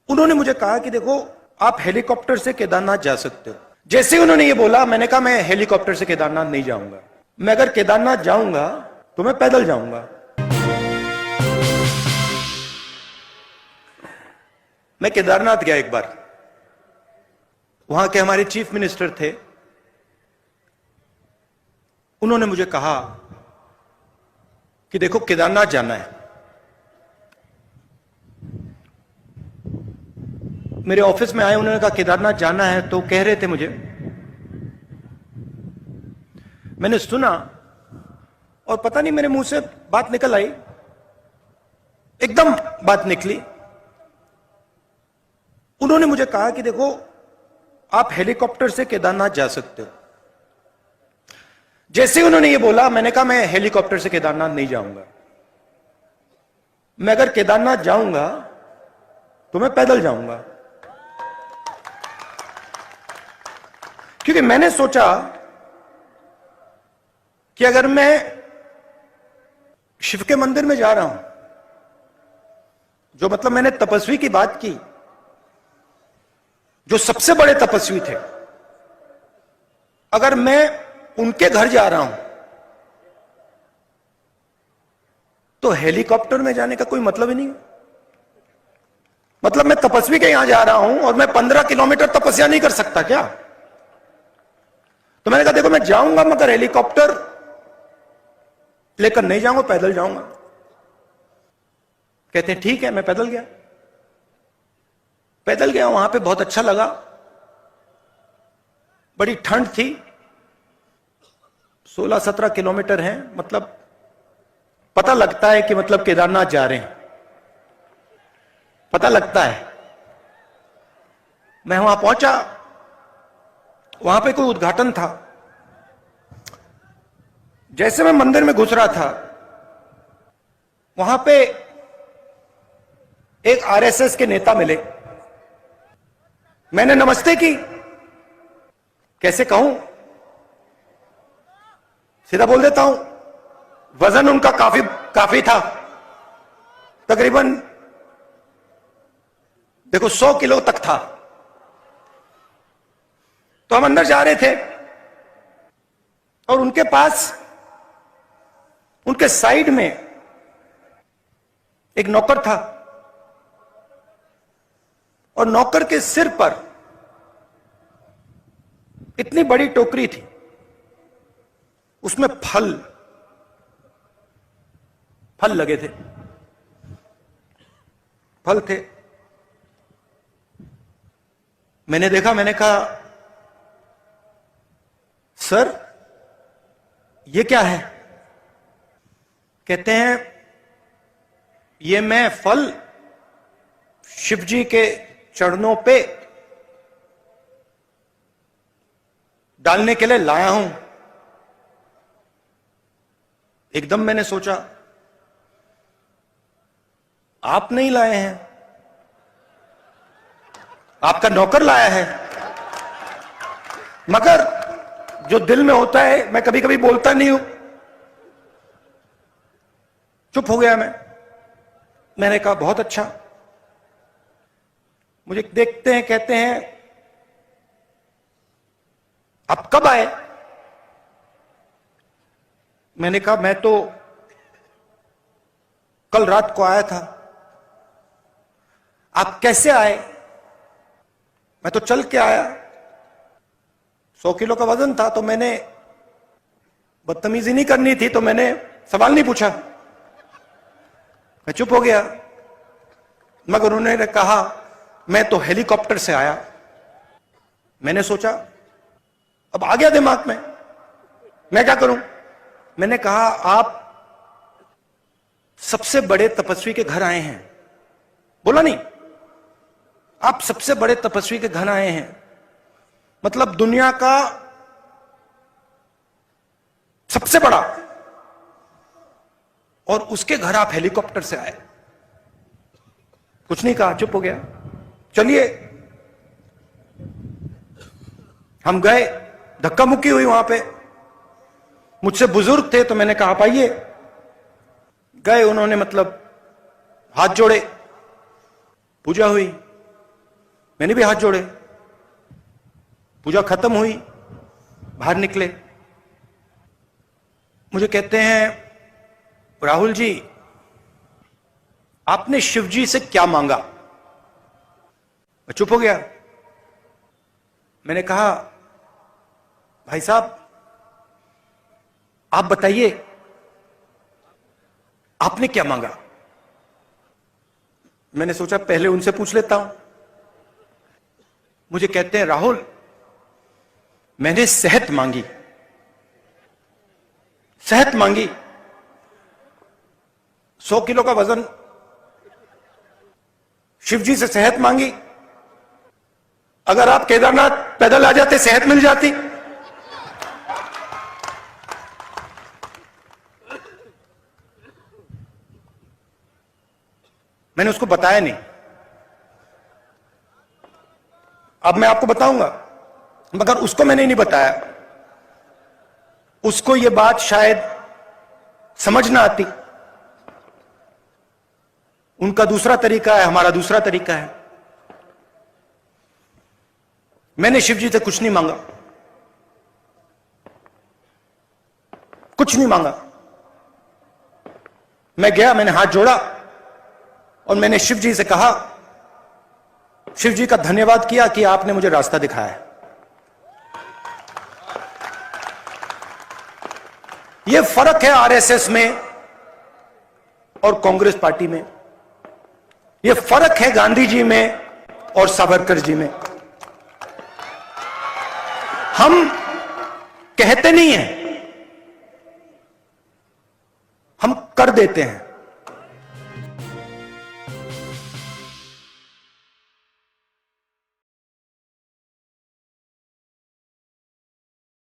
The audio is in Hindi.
उन्होंने मुझे कहा कि देखो आप हेलीकॉप्टर से केदारनाथ जा सकते हो। जैसे ही उन्होंने ये बोला मैंने कहा मैं हेलीकॉप्टर से केदारनाथ नहीं जाऊंगा। मैं अगर केदारनाथ जाऊंगा तो मैं पैदल जाऊंगा। मैं केदारनाथ गया एक बार, वहां के हमारे चीफ मिनिस्टर थे। उन्होंने मुझे कहा कि देखो केदारनाथ जाना है। मेरे ऑफिस में आए, उन्होंने कहा केदारनाथ जाना है, तो कह रहे थे मुझे। मैंने सुना और पता नहीं मेरे मुंह से बात निकल आई, एकदम बात निकली। उन्होंने मुझे कहा कि देखो आप हेलीकॉप्टर से केदारनाथ जा सकते हो। जैसे ही उन्होंने ये बोला मैंने कहा मैं हेलीकॉप्टर से केदारनाथ नहीं जाऊंगा। मैं अगर केदारनाथ जाऊंगा तो मैं पैदल जाऊंगा। क्योंकि मैंने सोचा कि अगर मैं शिव के मंदिर में जा रहा हूं, जो मतलब मैंने तपस्वी की बात की, जो सबसे बड़े तपस्वी थे, अगर मैं उनके घर जा रहा हूं तो हेलीकॉप्टर में जाने का कोई मतलब ही नहीं। मतलब मैं तपस्वी के यहां जा रहा हूं और मैं 15 किलोमीटर तपस्या नहीं कर सकता क्या? तो मैंने कहा देखो मैं जाऊंगा मगर हेलीकॉप्टर लेकर नहीं जाऊंगा, पैदल जाऊंगा। कहते हैं ठीक है। मैं पैदल गया। पैदल गया, वहां पे बहुत अच्छा लगा। बड़ी ठंड थी। 16-17 किलोमीटर है, मतलब पता लगता है कि मतलब केदारनाथ जा रहे हैं, पता लगता है। मैं वहां पहुंचा, वहां पे कोई उद्घाटन था। जैसे मैं मंदिर में घुस रहा था, वहां पे एक आरएसएस के नेता मिले। मैंने नमस्ते की। कैसे कहूं, सीधा बोल देता हूं, वजन उनका काफी था, तकरीबन देखो 100 किलो तक था। तो हम अंदर जा रहे थे और उनके पास, उनके साइड में एक नौकर था और नौकर के सिर पर इतनी बड़ी टोकरी थी, उसमें फल लगे थे, फल थे। मैंने देखा, मैंने कहा सर ये क्या है? कहते हैं ये मैं फल शिव जी के चरणों पे डालने के लिए लाया हूं। एकदम मैंने सोचा आप नहीं लाए हैं, आपका नौकर लाया है। मगर जो दिल में होता है, मैं कभी कभी बोलता नहीं हूं, चुप हो गया मैं। मैंने कहा बहुत अच्छा। मुझे देखते हैं, कहते हैं आप कब आए? मैंने कहा मैं तो कल रात को आया था। आप कैसे आए? मैं तो चल के आया। 100 किलो का वजन था, तो मैंने बदतमीजी नहीं करनी थी, तो मैंने सवाल नहीं पूछा, मैं चुप हो गया। मगर उन्होंने कहा मैं तो हेलीकॉप्टर से आया। मैंने सोचा, अब आ गया दिमाग में, मैं क्या करूं? मैंने कहा आप सबसे बड़े तपस्वी के घर आए हैं। बोला नहीं, आप सबसे बड़े तपस्वी के घर आए हैं, मतलब दुनिया का सबसे बड़ा, और उसके घर आप हेलीकॉप्टर से आए। कुछ नहीं कहा, चुप हो गया। चलिए हम गए, धक्का मुक्की हुई वहां पे। मुझसे बुजुर्ग थे तो मैंने कहा आप आइए। गए, उन्होंने मतलब हाथ जोड़े, पूजा हुई। मैंने भी हाथ जोड़े, पूजा खत्म हुई, बाहर निकले, मुझे कहते हैं राहुल जी आपने शिव जी से क्या मांगा? मैं चुप हो गया। मैंने कहा भाई साहब आप बताइए आपने क्या मांगा? मैंने सोचा पहले उनसे पूछ लेता हूं। मुझे कहते हैं राहुल मैंने सेहत मांगी, सेहत मांगी, 100 किलो का वजन, शिव जी से सेहत मांगी। अगर आप केदारनाथ पैदल आ जाते सेहत मिल जाती। मैंने उसको बताया नहीं। अब मैं आपको बताऊंगा, मगर उसको मैंने नहीं बताया। उसको यह बात शायद समझ ना आती। उनका दूसरा तरीका है, हमारा दूसरा तरीका है। मैंने शिव जी से कुछ नहीं मांगा, कुछ नहीं मांगा। मैं गया, मैंने हाथ जोड़ा और मैंने शिव जी से कहा, शिव जी का धन्यवाद किया कि आपने मुझे रास्ता दिखाया है। यह फर्क है आरएसएस में और कांग्रेस पार्टी में, यह फर्क है गांधी जी में और सावरकर जी में। हम कहते नहीं हैं, हम कर देते हैं।